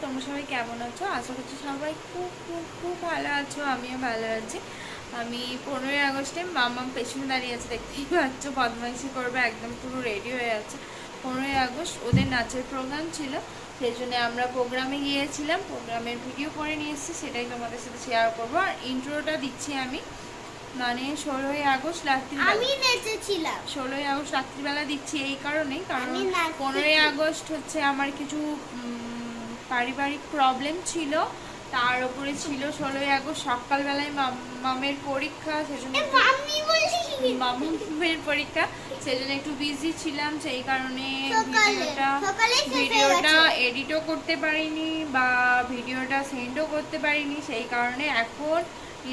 তোমরা সবাই কেমন আছো? আশা করছি সবাই খুব খুব খুব ভালো আছো। আমিও ভালো আছি। আমি 15ই আগস্টে মামাম পেছনে দাঁড়িয়ে আছে, দেখতেই পাচ্ছ, বদমাইশি করবে, একদম পুরো রেডি হয়ে আছে। 15ই আগস্ট ওদের নাচের প্রোগ্রাম ছিল, সেই জন্য আমরা প্রোগ্রামে গিয়েছিলাম। প্রোগ্রামের ভিডিও করে নিয়ে এসেছি, সেটাই তোমাদের সাথে শেয়ার করবো। আর ইন্ট্রোটা দিচ্ছি আমি, মানে 16ই আগস্ট রাত্রিবেলা, আমি নেচেছিলাম। 16ই আগস্ট রাত্রিবেলা দিচ্ছি এই কারণেই, কারণ 15ই আগস্ট হচ্ছে আমার কিছু পারিবারিক প্রবলেম ছিল, তার উপরে ছিল 16ই আগস্ট সকালবেলায় মামের পরীক্ষা, সেজন্য মামের পরীক্ষা, সেজন্য একটু বিজি ছিলাম, সেই কারণে ভিডিওটা এডিটও করতে পারিনি বা ভিডিওটা সেন্ডও করতে পারিনি। সেই কারণে এখন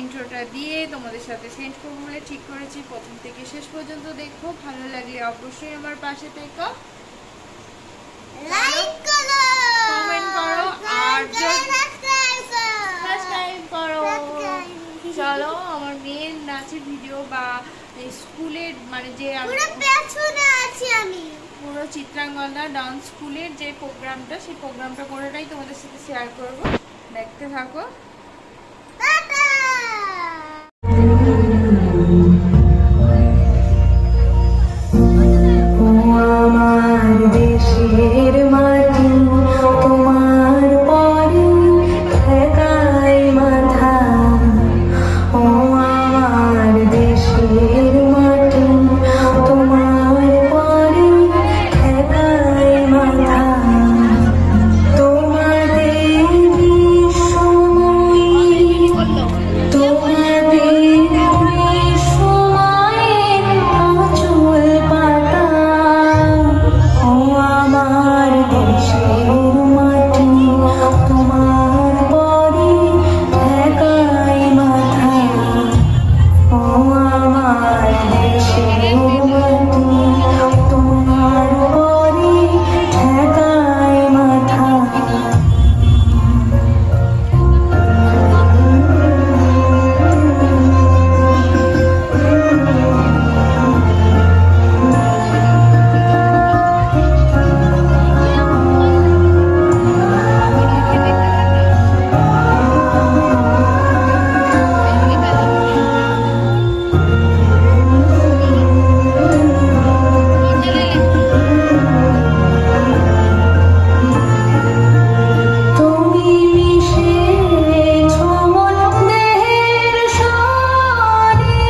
ইন্ট্রোটা দিয়ে তোমাদের সাথে সেন্ড করবো বলে ঠিক করেছি। প্রথম থেকে শেষ পর্যন্ত দেখো, ভালো লাগলে অবশ্যই আমার পাশে থেকো, লাইক করো, কমেন্ট করো আর সাবস্ক্রাইব করো। চলো আমার মেয়ের নাচের ভিডিও বা স্কুলের, মানে যে পেছনে আছি আমি, পুরো চিত্রাঙ্গনা ডান্স স্কুলের যে প্রোগ্রামটা, সেই প্রোগ্রামটা পুরোটাই তোমাদের সাথে শেয়ার করব, দেখতে থাকো। আমার দেশের মাটি তোমার পরে ঠেকাই মাথা, ও আমার দেশের মাটি তোমার পরে ঠেকাই মাথা। তোমাদের বিশ্বময়ী, তোমাদের বিশ্বময়ের আঁচল পাতা, ও আমার দেশের মাটি তোমার পরে ঠেকাই মাথা, ও আমার দেশের মাটি তোমার পরে ঠেকাই মাথা। তুমি মিশেছ মন দেহের স্বরে,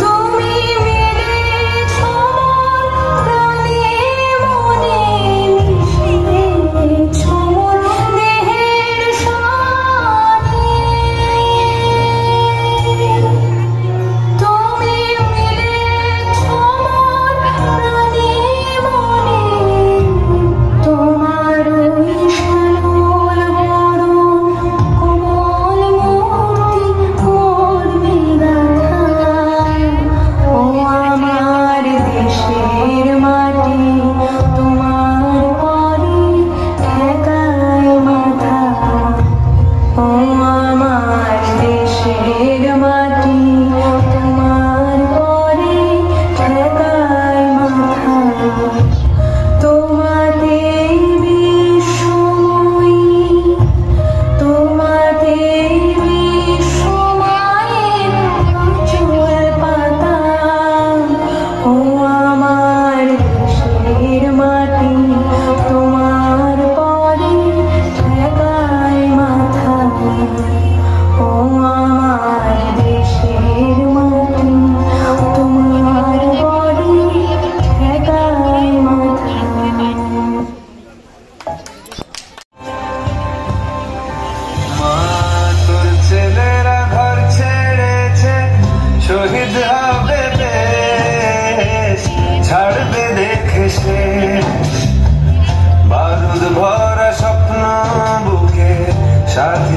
তুমি মিলেছ মন প্রাণে মনে, মিশেছ মন দেহের স্বরে, তুমি মিলেছ মন প্রাণে মনে, তোমার ওই শ্যামল বরণ কোমল মূর্তি করবে গাথা, ও আমার দেশের মাটি তোমার পরে ঠেকাই মাথা, ও আমার দেশের মাটি তোমার পরে ঠেকাই মাথা। তোমাদের বিশ্বময়ী, তোমাদের বিশ্বময়ের আঁচল পাতা, ও আমার দেশের মাটি তোমার পরে ঠেকাই মাথা, ও আমার দেশের মাটি তোমার পরে ঠেকাই মাথা। মা তোর ছেলেরা ঘর ছেড়েছে, শহীদ হবে দেশ, ছাড়বে দেখে শেষ, বারুদ ভরা স্বপ্ন বুকে, সাথে